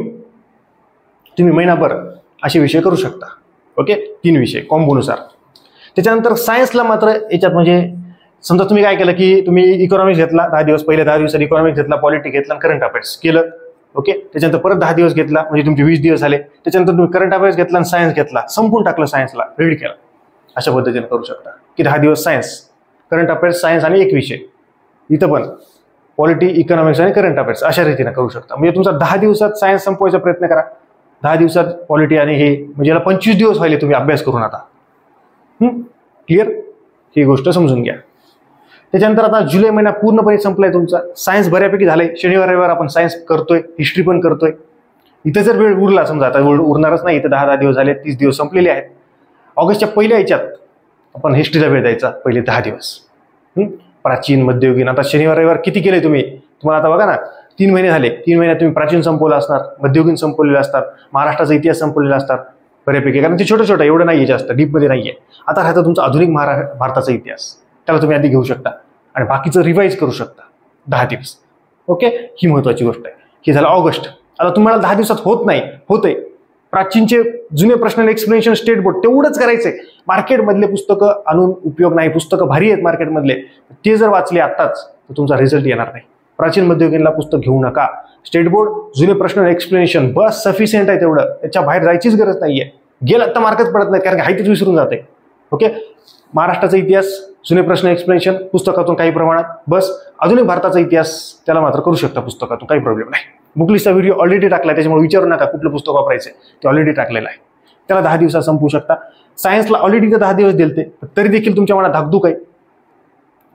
तुम्ही महिनाभर असे विषय करू शकता. ओके. 3 विषय कॉम्बोनुसार. त्याच्यानंतर सायन्सला मात्र याच्यात म्हणजे समजा तुम्ही काय केलं की तुम्ही इकॉनॉमिक्स घेतला 10 दिवस, पहिले 10 दिवसात इकॉनॉमिक्स घेतला, पॉलिटी घेतला, करंट अफेअर्स केलं. ओके. त्याच्यानंतर परत 10 दिवस घेतला, म्हणजे तुमचे 20 दिवस झाले. त्याच्यानंतर तुम्ही करंट अफेअर्स घेतला आणि सायन्स घेतला, संपून टाकलं सायन्सला, रीड केला. अशा पद्धतीने करू शकता की 10 दिवस सायन्स, करंट अफेअर्स, सायन्स आणि एक विषय. इथं पण पॉलिटी, इकॉनॉमिक्स आणि करंट अफेअर्स अशा रीतीने करू शकता. म्हणजे तुमचा 10 दिवसात सायन्स संपवायचा प्रयत्न करा, 10 दिवसात पॉलिटी, आणि हे म्हणजे याला 25 दिवस व्हायले तुम्ही अभ्यास करून. आता क्लिअर, ही गोष्ट समजून घ्या. त्याच्यानंतर आता जुलै महिना पूर्णपणे संपलाय तुमचा. सायन्स बऱ्यापैकी झालंय. शनिवार रविवार आपण सायन्स करतोय, हिस्ट्री पण करतोय. इथं जर वेळ उरला, समजा आता वेळ उरणारच नाही, इथं 10 दिवस झाले, 30 दिवस संपलेले आहेत. ऑगस्टच्या पहिल्या याच्यात आपण हिस्ट्रीला वेळ द्यायचा, पहिले 10 दिवस. प्राचीन, मध्ययुगीन. आता शनिवार रविवार किती केले तुम्हाला आता बघा ना, 3 महिने झाले. 3 महिन्यात तुम्ही प्राचीन संपवलं असणार, मध्ययुगीन संपवलेलं असतात, महाराष्ट्राचा इतिहास संपवलेला असतात बऱ्यापैकी, कारण ते छोटं छोटं एवढं नाहीये, जास्त डीपमध्ये नाहीये. आता राहतं तुमचा आधुनिक भारताचा इतिहास, त्याला तुम्ही आधी घेऊ शकता आणि बाकीचं रिवाईज करू शकता 10 दिवस. ओके. ही महत्वाची गोष्ट आहे. हे झालं ऑगस्ट. आता तुम्हाला 10 दिवसात होत नाही, होतंय. प्राचीनचे जुने प्रश्न एक्सप्लेनेशन स्टेट बोर्ड तेवढंच करायचंय. मार्केटमधले पुस्तकं आणून उपयोग नाही. पुस्तकं भारी आहेत मार्केटमधले, ते जर वाचले आत्ताच तर तुमचा रिझल्ट येणार नाही. प्राचीन, मध्ययुगीनला पुस्तक घेऊ नका. स्टेट बोर्ड, जुने प्रश्न एक्सप्लेनेशन बस सफिशियंट आहे तेवढं. त्याच्या बाहेर जायचीच गरज नाहीये. गेलं तर मार्कच पडत नाही, कारण हाय तेच विसरून जाते. ओके. महाराष्ट्राचा इतिहास, जुने प्रश्न एक्सप्लेनेशन पुस्तकातून काही प्रमाणात, बस. आधुनिक भारताचा इतिहास त्याला मात्र करू शकता पुस्तकातून, काही प्रॉब्लेम नाही. बुकलिस्टचा व्हिडिओ ऑलरेडी टाकलाय, त्याच्यामुळे विचारू नका कुठलं पुस्तक वापरायचं, ते ऑलरेडी टाकलेलं आहे. त्याला 10 दिवसात संपवू शकता. सायन्सला ऑलरेडी 10 दिवस दिलते, तरी देखील तुमच्या मनात धाकधूक आहे,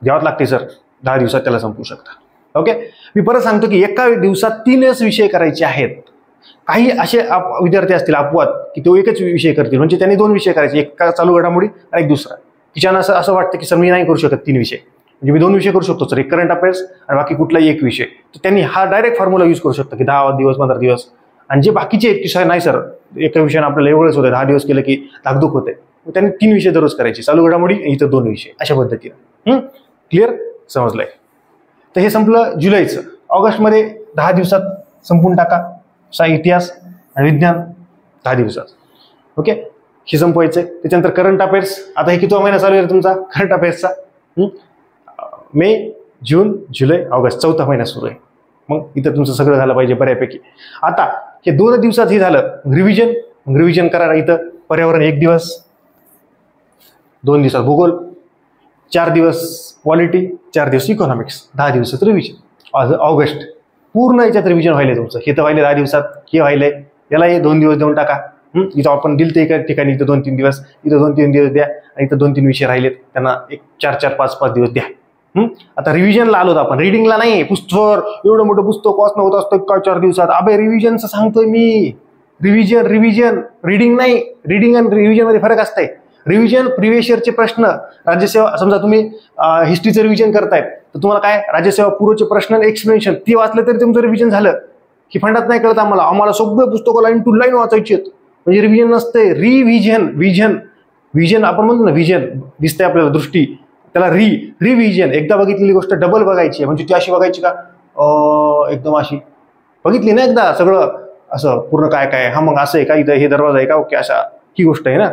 द्यावं लागते सर, 10 दिवसात त्याला संपवू शकता. ओके. मी परत सांगतो की एका दिवसात 3च विषय करायचे आहेत. काही असे विद्यार्थी असतील अपवाद की तो एकच विषय करतील, म्हणजे त्यांनी 2 विषय करायचे, एक चालू घडामोडी आणि एक दुसरा. तिच्यानं असं वाटतं की सर मी नाही करू शकत 3 विषय, म्हणजे मी 2 विषय करू शकतो सर, एक करंट अफेअर्स आणि बाकी कुठलाही एक विषय. तर त्यांनी हा डायरेक्ट फॉर्म्युला यूज करू शकतो की 10 दिवस, 15 दिवस. आणि जे बाकीचे एक सर नाही सर, एका विषयानं आपल्याला एवढंच होतं, 10 दिवस केलं की धाकधूक होते, त्यांनी 3 विषय दररोज करायचे, चालू घडामोडी इथं 2 विषय, अशा पद्धतीनं. क्लिअर, समजलंय. तर हे संपलं जुलैचं. ऑगस्टमध्ये 10 दिवसात संपून टाका इतिहास आणि विज्ञान 10 दिवसात. ओके. हे संपवायचंय. त्याच्यानंतर करंट अफेअर्स. आता हे कितवा महिना चालू आहे तुमचा करंट अफेअर्सचा? मे, जून, जुलै, ऑगस्ट, 4था महिना सुरू आहे. मग इथं तुमचं सगळं झालं पाहिजे बऱ्यापैकी. आता हे 2 दिवसात हे झालं. रिव्हिजन करा. इथं पर्यावरण 1 दिवस, 2 दिवसात भूगोल, 4 दिवस पॉलिटी, 4 दिवस इकॉनॉमिक्स, 10 दिवसात रिव्हिजन. ऑगस्ट पूर्ण याच्यात रिव्हिजन व्हायलंय तुमचं. हे तर व्हायला 10 दिवसात, हे व्हायलंय. याला हे 2 दिवस देऊन टाका. इथं आपण दिल ते एका ठिकाणी, इथं 2-3 दिवस, इथं 2-3 दिवस द्या, आणि इथं 2-3 विषय राहिलेत त्यांना एक 4-4, 5-5 दिवस द्या. आता रिव्हिजनला आलो तर आपण, रिडिंगला नाही. पुस्तक एवढं मोठं पुस्तक वाचणं होत असतं का 4 दिवसात? अबे रिव्हिजनचं सांगतोय मी. रिव्हिजन, रिडिंग नाही. रिडिंग आणि रिव्हिजन मध्ये फरक असतंय. रिव्हिजन प्रिव्हियस इयरचे प्रश्न, राज्यसेवा समजा तुम्ही हिस्ट्रीचं रिव्हिजन करतायत तर तुम्हाला काय राज्यसेवा पूर्वचे प्रश्न एक्सप्लेनेशन ती वाचलं तरी तुमचं रिव्हिजन झालं की फंडात नाही कळत आम्हाला सगळं पुस्तकं लाईन टू लाईन वाचायची आहेत म्हणजे रिव्हिजन नसते. विजन आपण म्हणतो ना, विजन दिसतंय आपल्याला दृष्टी, त्याला रिव्हिजन. एकदा बघितलेली गोष्ट डबल बघायची म्हणजे ती अशी बघायची का एकदम अशी बघितली ना एकदा सगळं असं पूर्ण काय काय हा मग असं आहे का इथं हे दरवाजा आहे का ओके अशा ही गोष्ट आहे ना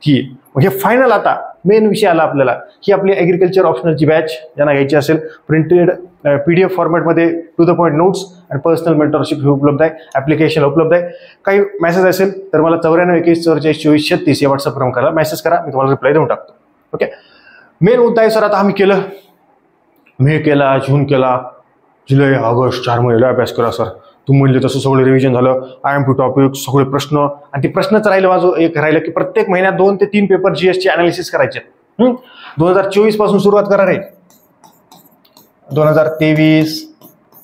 ही. म्हणजे फायनल आता मेन विषय आला आपल्याला ही आपली ॲग्रिकल्चर ऑप्शनलची बॅच ज्यांना घ्यायची असेल प्रिंटेड PDF फॉर्मॅटमध्ये टू द पॉईंट नोट्स आणि पर्सनल मेंटरशिप उपलब्ध आहे, ॲप्लिकेशन उपलब्ध आहे. काही मेसेज असेल तर मला 9421442436 या व्हॉट्सअपवर करा, मेसेज करा, मी तुम्हाला रिप्लाय देऊन टाकतो. ओके. मेन मुद्दा आहे सर आता आम्ही केलं मे केला, जून केला, जुलै, ऑगस्ट 4 महिने अभ्यास केला सर. तुम्ही म्हणले तसं सगळं रिव्हिजन झालं, IMP टॉपिक सगळे प्रश्न आणि ते प्रश्नच राहिले माझं एक राहिलं की प्रत्येक महिन्यात 2 ते 3 पेपर GS चे अनालिसिस करायचे. 2024 पासून सुरुवात करा रे. 2023,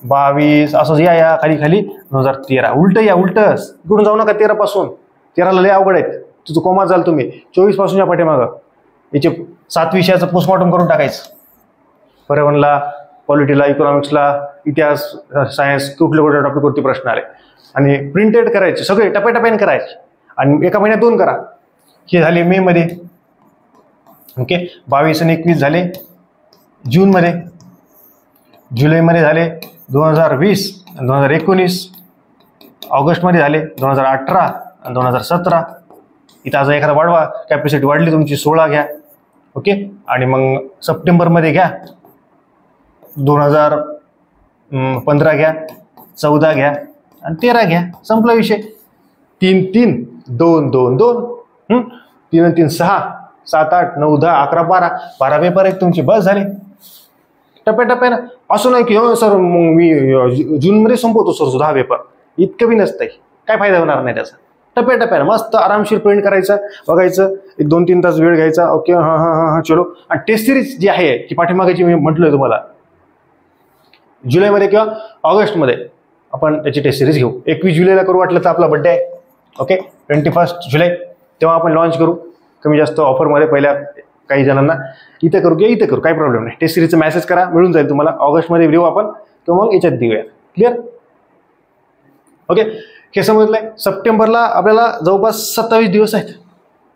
22 असं या खाली 2013 उलट इकडून जाऊ नका. 13 पासून 13ला लय अवघड आहेत, तुझं कोमात झालं तुम्ही. 24 पासून या पाठीमागं याचे 7 विषयाचं पोस्टमॉर्टम करून टाकायचं. पर्यावरणला, पॉलिटीला, इकॉनॉमिक्सला, इतिहास, सायन्स कुठल्या टॉपिकवरती प्रश्न आले आणि प्रिंटेड करायचे सगळे टप्प्याटप्प्याने करायचे आणि एका महिन्यात 2 करा. हे झाले मे मध्ये. ओके. 22 आणि 21 झाले जूनमध्ये, जुलैमध्ये झाले 2020 आणि 2019, ऑगस्टमध्ये झाले 2018 आणि 2017. इथं आज एखादा वाढवा, कॅपॅसिटी वाढली तुमची 16 घ्या. ओके. आणि मग सप्टेंबरमध्ये घ्या 2015 घ्या, 14 घ्या आणि 13 घ्या. संपला विषय. 3 3 2 2 2 3 आणि 3 6 7 8 9 10 11 12 पेपर आहेत तुमचे, बस झाले. टप्प्याटप्प्यानं असं नाही की सर मग मी जूनमध्ये संपवतो सर 10 पेपर, इतकं बी नसतंय, काय फायदा होणार नाही त्याचा. टप्प्याटप्प्यानं मस्त आरामशीर प्रिंट करायचं, बघायचं, एक 2-3 तास वेळ घ्यायचा. ओके. हां चलो. आणि टेस्ट सिरीज जी आहे की पाठीमागाची मी म्हटलोय तुम्हाला जुलैमध्ये किंवा ऑगस्टमध्ये आपण त्याची टेस्ट सिरीज घेऊ. 21 जुलैला करू वाटलं तर आपला बड्डे आहे. ओके. 21 जुलै तेव्हा आपण लॉन्च करू कमी जास्त ऑफरमध्ये पहिल्या काही जणांना. इथे करू किंवा इथे करू काही प्रॉब्लेम नाही. टेस्ट सिरीजचं मेसेज करा, मिळून जाईल तुम्हाला. ऑगस्टमध्ये व्हिडिओ आपण किंवा मग याच्यात देऊया. क्लिअर. ओके. हे समजलंय. सप्टेंबरला आपल्याला जवळपास 27 दिवस आहेत.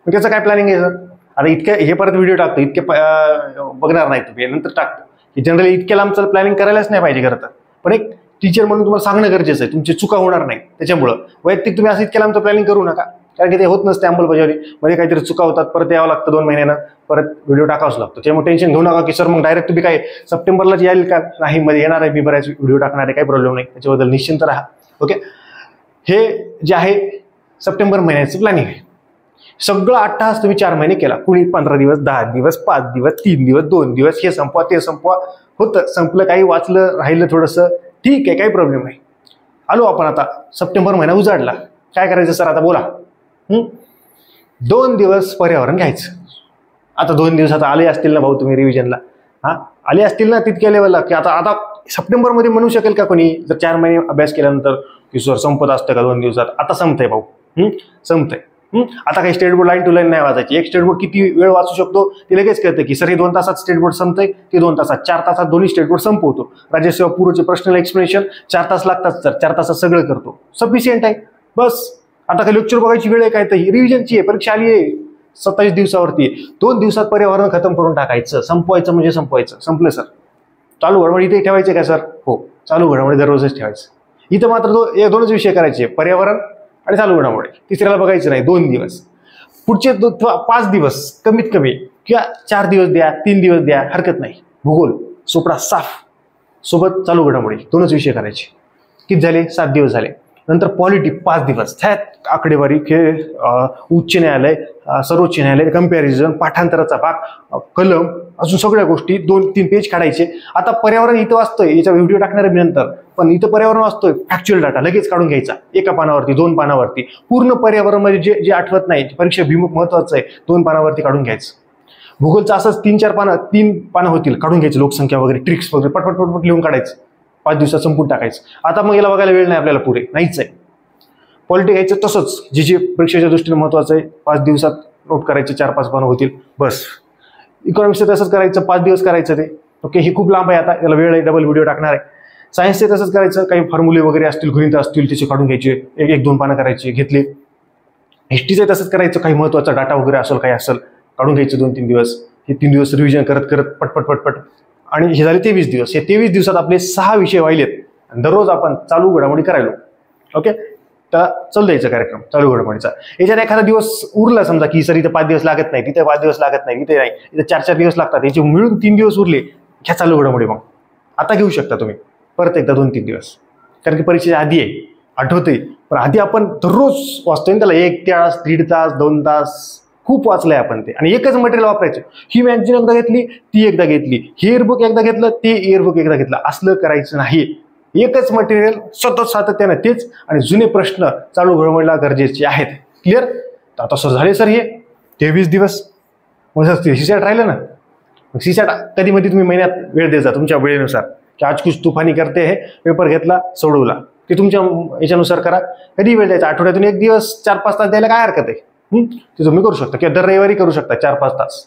मग त्याचं काय प्लॅनिंग आहे सर? आता इतकं हे परत व्हिडिओ टाकतो, इतके बघणार नाही तुम्ही, नंतर टाकतो की जनरली इतक्या लांबचं प्लॅनिंग करायलाच नाही पाहिजे खरं तर. पण एक टीचर म्हणून तुम्हाला सांगणं गरजेचं आहे, तुमची चुका होणार नाही त्याच्यामुळं. वैयक्तिक तुम्ही असं इतक्या लांबचं प्लॅनिंग करू नका, कारण की ते होत नसते अंमलबजावणी मध्ये, काहीतरी चुका होतात, परत यावं लागतं 2 महिन्यानं, परत व्हिडिओ टाकावाच लागतो. त्यामुळे टेन्शन घेऊ नका की सर मग डायरेक्ट तुम्ही काय सप्टेंबरलाच येईल का? नाही, मध्ये येणार आहे, मी बऱ्याच व्हिडिओ टाकणार आहे, काही प्रॉब्लेम नाही, त्याच्याबद्दल निश्चिंत राहा. ओके. हे जे आहे सप्टेंबर महिन्याचं प्लॅनिंग आहे. सगळं 8 तास तुम्ही 4 महिने केला, कुणी 15 दिवस, 10 दिवस, 5 दिवस, 3 दिवस, 2 दिवस, हे संपवा ते संपवा, होतं संपलं, काही वाचलं राहिलं थोडंसं, ठीक आहे, काही प्रॉब्लेम नाही. आलो आपण आता सप्टेंबर महिना उजाडला, काय करायचं सर आता बोला. 2 दिवस पर्यावरण घ्यायचं. आता 2 दिवसात आले असतील ना भाऊ तुम्ही रिव्हिजनला, आले असतील ना तितक्या लेवलला की आता सप्टेंबरमध्ये म्हणू शकेल का कोणी जर 4 महिने अभ्यास केल्यानंतर की सर संपत असतं का 2 दिवसात? आता संपतंय भाऊ, संपतंय. आता काही state board line to line नाही वाचायची. एक स्टेट बोर्ड किती वेळ वाचू शकतो ते लगेच कळतं की सर हे 2 तासात स्टेट बोर्ड संपतंय, ते 2 तासात, 4 तासात दोन्ही स्टेट बोर्ड संपवतो. राज्यसेवा पूर्वचे पर्सनल एक्सप्लेनेशन 4 तास लागतात सर, 4 तासात सगळं करतो, सफिशियंट आहे बस. आता काही लेक्चर बघायची वेळ आहे काय? तर ही रिव्हिजनची आहे, परीक्षा आली आहे 27 दिवसावरती. 2 दिवसात पर्यावरण खतम करून टाकायचं, संपवायचं म्हणजे संपवायचं. संपलं सर. चालू घडामोडी इथे ठेवायचे का सर? हो, चालू घडामोडी दररोजच ठेवायचं. इथं मात्र 2च विषय करायचे, पर्यावरण आणि चालू घडामोडी. तिसऱ्याला बघायचं नाही. 2 दिवस. पुढचे 5 दिवस कमीत कमी किंवा 4 दिवस द्या, 3 दिवस द्या, हरकत नाही. भूगोल सोपडा साफ, सोबत चालू घडामोडी 2च विषय करायचे. किती झाले? 7 दिवस झाले. नंतर पॉलिटी 5 दिवस, त्यात आकडेवारी, उच्च न्यायालय, सर्वोच्च न्यायालय, कम्पॅरिझन, पाठांतराचा भाग, कलम, अजून सगळ्या गोष्टी 2-3 पेज काढायचे. आता पर्यावरण इथं वाचतोय, याचा व्हिडिओ टाकणार आहे मी नंतर, पण इथं पर्यावरण वाचतोय, फॅक्च्युअल डाटा लगेच काढून घ्यायचा, एका पानावरती, 2 पानावरती. पूर्ण पर्यावरण म्हणजे जे आठवत नाही, परीक्षा भिमुख महत्वाचं आहे, 2 पानावरती काढून घ्यायचं. भूगोलचं असंच 3 पानं होतील, काढून घ्यायचे, लोकसंख्या वगैरे, ट्रिक्स वगैरे पटपट लिहून काढायचं. 5 दिवसात संपून टाकायचं. आता मग याला बघायला वेळ नाही आपल्याला, पुरे नाहीच आहे. पॉलिटी घ्यायचं तसंच, जे परीक्षेच्या दृष्टीने महत्वाचं आहे, 5 दिवसात नोट करायचे, 4-5 पानं होतील बस. इकॉनॉमिक्सचं तसंच करायचं, 5 दिवस करायचं ते. ओके, हे खूप लांब आहे, आता याला वेळ आहे, डबल व्हिडिओ टाकणार आहे. सायन्सचे तसंच करायचं, काही फॉर्म्युले वगैरे असतील, गणित असतील, त्याचे काढून घ्यायचे, 1-2 पानं करायची, घेतले. हिस्ट्रीचं तसंच करायचं, काही महत्त्वाचा डाटा वगैरे असेल, काही असेल, काढून घ्यायचं 2-3 दिवस. हे 3 दिवस रिव्हिजन करत करत पटपट आणि हे झाले 23 दिवस. हे 23 दिवसात आपले 6 विषय वाहिलेत. दररोज आपण चालू घडामोडी करायलो. ओके, तर चालू द्यायचा कार्यक्रम चालू घडामोडीचा. याच्यात एखादा दिवस उरला समजा की सर इथे 5 दिवस लागत नाही, तिथे 5 दिवस लागत नाही, इथे नाही, इथे 4-4 दिवस लागतात, याचे मिळून 3 दिवस उरले, घ्या चालू घडामोडी. मग आता घेऊ शकता तुम्ही परत एकदा 2-3 दिवस, कारण की परीक्षेच्या आधी आहे, आठवते. पण आधी आपण दररोज वाचतोय त्याला 1 तास, 1.5 तास, 2 तास खूप वाचलंय आपण ते. आणि एकच मटेरियल वापरायचं. ही मॅगझिन एकदा घेतली, ती एकदा घेतली, हे इयरबुक एकदा घेतलं, ते इयरबुक एकदा घेतलं, असलं करायचं नाही. एकच मटेरियल सतत सातत्यानं तेच, आणि जुने प्रश्न चालू घडामोडीला गरजेचे आहेत. क्लिअर? तर आता सर झाले सर हे 23 दिवस, मग सीसॅट राहिलं ना. सीसॅट कधी मध्ये तुम्ही महिन्यात वेळ द्यायचा तुमच्या वेळेनुसार, की आज कुछ तुफानी करते हे, पेपर घेतला, सोडवला, ते तुमच्या याच्यानुसार करा. कधी वेळ द्यायचा, आठवड्यातून 1 दिवस 4-5 तास द्यायला काय हरकत आहे? ते तुम्ही करू शकता, किंवा दर रविवारी करू शकता. 4-5 तास,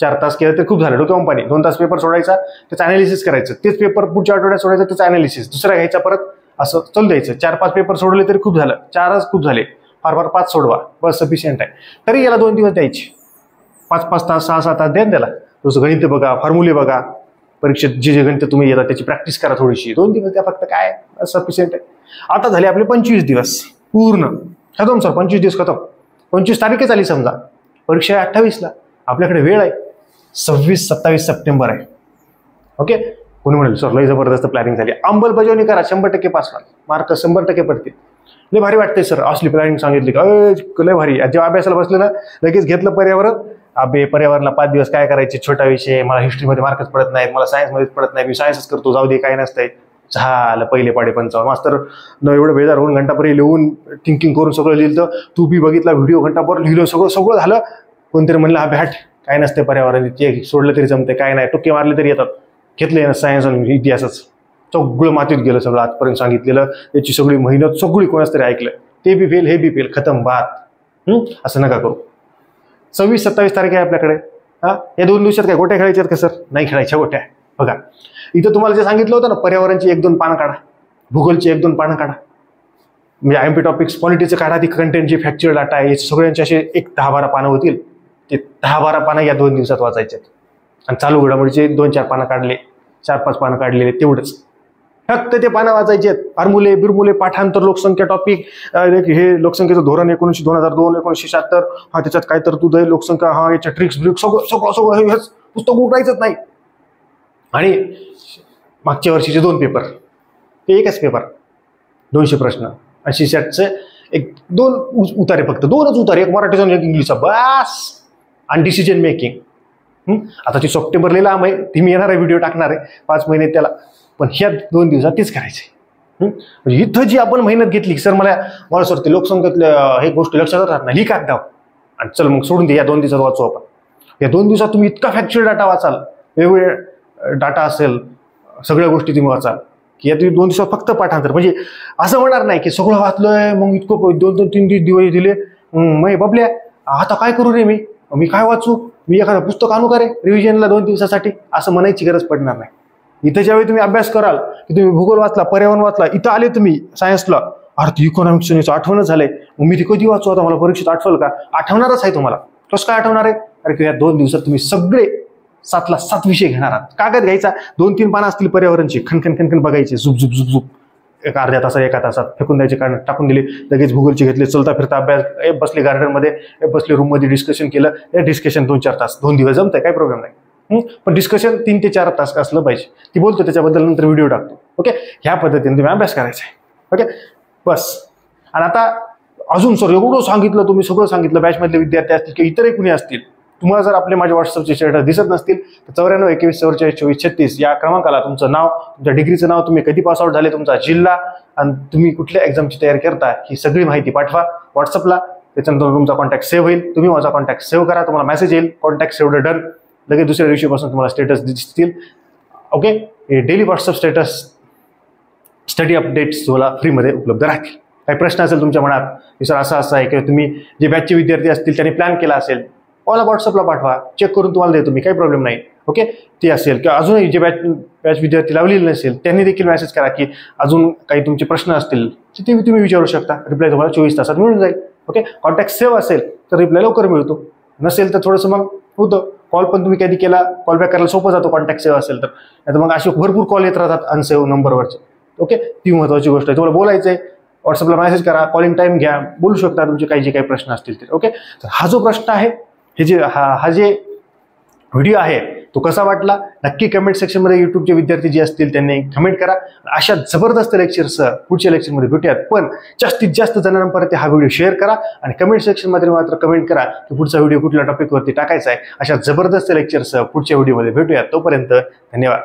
4 तास केलं तर खूप झालं, डोक्यावरून पाणी. 2 तास पेपर सोडायचा, त्याचं अनालिसिस करायचं, तेच पेपर पुढच्या आठवड्यात सोडायचं, त्याचं अनालिसिस, दुसरा घ्यायचा परत, असं चालू द्यायचं. 4-5 पेपर सोडले तरी खूप झालं, 4च खूप झाले, फार 5 सोडवा, बस सफिशियंट आहे. तरी याला 2 दिवस द्यायचे, 5-5 तास, 6-6 तास द्या त्याला. तुझं गणित बघा, फॉर्म्युले बघा, परीक्षेत जे गणित तुम्ही येतात त्याची प्रॅक्टिस करा थोडीशी. 2 दिवस द्या फक्त, काय सफिशियंट आहे. आता झाले आपले 25 दिवस पूर्ण खतम सर. 25 दिवस खतम. 25 तारीखच आली समजा, परीक्षा 28ला, आपल्याकडे वेळ आहे 26-27 सप्टेंबर आहे. ओके, कोणी म्हणेल सर लय जबरदस्त प्लॅनिंग झाली. अंमलबजावणी करा, 100% पास व्हाल, मार्क 100% पडतील. लय भारी वाटतंय सर, असली प्लॅनिंग सांगितली का लय भारी. जेव्हा अभ्यासाला बसलं ना, लगेच घेतलं पर्यावरण. अबे पर्यावरणाला 5 दिवस काय करायचे, छोटा विषय, मला हिस्ट्रीमध्ये मार्कच पडत नाहीत, मला सायन्समध्येच पडत नाही, मी सायन्सच करतो, जाऊ दे, काय नसतंय. झालं पहिले पाडे 55. मास्तर न एवढं बेजार होऊन घंटाभर लिहून थिंकिंग करून सगळं लिहिलं. तू बी बघितला व्हिडिओ, घंटाभर लिहिलं, सगळं झालं. कोणतरी म्हणलं हा बॅट काय नसते पर्यावरण, ते सोडलं तरी जमते, काय नाही, टुक्के मारले तरी येतात. घेतले ना सायन्स आणि इतिहासच, सगळं मातीत गेलं. सगळं आजपर्यंत सांगितलेलं, त्याची सगळी मेहनत सगळी कोणाच तरी ऐकलं, ते बी फेल, हे बी फेल, खतम बात. असं नका करू. 26-27 तारीख आहे आपल्याकडे. या 2 दिवसात काय गोट्या खेळायच्यात का सर? नाही खेळायच्या गोट्या. बघा इथं तुम्हाला जे सांगितलं होतं ना, पर्यावरणची 1-2 पानं काढा, भूगोलची 1-2 पानं काढा, म्हणजे IMP टॉपिक्स, पॉलिटीचं काढा, ती कंटेंट जी फॅक्च्युअल डाटा आहे, सगळ्यांचे असे 10-12 पानं होतील. ते 10-12 पानं या 2 दिवसात वाचायचे. आणि चालू घडामोडीचे 2-4 पानं काढले, 4-5 पानं काढलेले, तेवढंच. फक्त ते पानं वाचायचे. फॉर्म्युले बिरमुले, पाठांतर, लोकसंख्या टॉपिक, हे लोकसंख्येचं धोरण 2002, 1976, हा त्याच्यात काय तरतूद आहे, लोकसंख्या, हा याच्या ट्रिक्स ब्रिक्स, सगळं हेच पुस्तक उठायचंच नाही. आणि मागच्या वर्षीचे 2 पेपर, ते एकच पेपर, 200 प्रश्न, आणि सीसॅटचे 1-2 उतारे, फक्त 2च उतारे, एक मराठीचा आणि एक इंग्लिशचा, बस. आणि डिसिजन मेकिंग. आता ती सप्टेंबर लांब आहे, ती मी येणार आहे, व्हिडिओ टाकणार आहे 5 महिने त्याला. पण ह्या 2 दिवसात तेच करायचे. म्हणजे इथं जी आपण मेहनत घेतली, सर मला सर ते लोकसंख्येतल्या हे गोष्टी लक्षात राहत नाही, लिखात दाव, आणि चल मग सोडून दे, या 2 दिवसात वाचू आपण. या 2 दिवसात तुम्ही इतका फॅक्च्युअल डाटा वाचाल, वेगवेगळे डाटा असेल, सगळ्या गोष्टी तुम्ही वाचाल, की या 2 दिवसात फक्त पाठांतर. म्हणजे असं होणार नाही की सगळं वाचलंय, मग इतकं 2-3 दिवस दिले, मग बाबल्या आता काय करू रे, मी काय वाचू, मी एखादं पुस्तक आणू का रे रिव्हिजनला 2 दिवसासाठी, असं म्हणायची गरज पडणार नाही. इथं ज्यावेळी तुम्ही अभ्यास कराल, की तुम्ही भूगोल वाचला, पर्यावरण वाचला, इथं आले तुम्ही सायन्सला, अरे इकॉनॉमिक्स आठवणच झालंय, मग मी ते कधी वाचू, आता मला परीक्षेत आठवलं का? आठवणारच आहे तुम्हाला. कसं काय आठवणार आहे? अरे या 2 दिवसात तुम्ही सगळे 7ला 7 विषय घेणार आहात. कागद घ्यायचा, 2-3 पानं असतील पर्यावरणची, खणखण बघायचे, झुप, एक अर्ध्या तासात 1 तासात फेकून द्यायचे, कारण टाकून दिले. लगेच भूगोलचे घेतले, चलता फिरता अभ्यास, बसले गार्डनमध्ये, बसले रूममध्ये, डिस्कशन केलं. हे डिस्कशन 2-4 तास, 2 दिवस जमतंय, काही प्रॉब्लेम नाही. पण डिस्कशन 3 ते 4 तास असलं पाहिजे. ती बोलतो त्याच्याबद्दल नंतर व्हिडिओ टाकतो. ओके, ह्या पद्धतीने तुम्ही अभ्यास करायचा आहे. ओके, बस. आणि आता अजून सर एवढं सांगितलं, तुम्ही सगळं सांगितलं, बॅचमधले विद्यार्थी असतील किंवा इतरही कुणी असतील, तुम्हाला जर आपले माझ्या व्हॉट्सअपचे स्टेटस दिसत नसतील तर 94 21 44 24 36 या क्रमांकाला तुमचं नाव, तुमच्या डिग्रीचं नाव, तुम्ही कधी पासआउट झाले, तुमचा जिल्हा आणि तुम्ही कुठल्या एक्झामची तयारी करता, ही सगळी माहिती पाठवा व्हॉट्सअपला. त्याच्यानंतर तुमचा कॉन्टॅक्ट सेव्ह होईल, तुम्ही माझा कॉन्टॅक्ट सेव्ह करा, तुम्हाला मेसेज येईल, कॉन्टॅक्ट सेव्ह डन. लगेच दुसऱ्या दिवशीपासून तुम्हाला स्टेटस दिसतील. ओके, हे daily WhatsApp status study updates तुम्हाला फ्रीमध्ये उपलब्ध राहतील. काही प्रश्न असेल तुमच्या मनात की सर असं असं आहे, किंवा तुम्ही जे बॅचचे विद्यार्थी असतील त्यांनी प्लॅन केला असेल, मला व्हॉट्सअपला पाठवा, चेक करून तुम्हाला देतो मी, काही प्रॉब्लेम नाही. ओके, ते असेल किंवा अजूनही जे बॅच विद्यार्थी लावलेले नसेल त्यांनी देखील मेसेज करा की अजून काही तुमचे प्रश्न असतील ते तुम्ही विचारू शकता. रिप्लाय तुम्हाला 24 तासात मिळून जाईल. ओके, कॉन्टॅक्ट सेव्ह असेल तर रिप्लाय लवकर मिळतो, नसेल तर थोडंसं मग होतं. कॉल पण तुम्ही कधी केला, कॉल बॅक करायला सोपं जातो कॉन्टॅक्ट सेव्ह असेल तर. नाही तर मग असे भरपूर कॉल येत राहतात अनसेव्ह नंबरवरचे. ओके, ती महत्त्वाची गोष्ट आहे. तुम्हाला बोलायचं आहे, व्हॉट्सअपला मेसेज करा, कॉलिंग टाईम घ्या, बोलू शकता तुमचे काही जे काही प्रश्न असतील ते. ओके, तर हा जो प्रश्न आहे, हे जे हा जे व्हिडिओ आहे तो कसा वाटला नक्की कमेंट सेक्शनमध्ये युट्यूबचे विद्यार्थी जे असतील त्यांनी कमेंट करा. अशा जबरदस्त लेक्चर्स पुढच्या लेक्चरमध्ये भेटूयात, पण जास्तीत जास्त जणांपर्यंत हा व्हिडिओ शेअर करा आणि कमेंट सेक्शनमध्ये मात्र कमेंट करा की पुढचा व्हिडिओ कुठल्या टॉपिकवरती टाकायचा आहे. अशा जबरदस्त लेक्चर्स पुढच्या व्हिडिओमध्ये भेटूयात. तोपर्यंत धन्यवाद.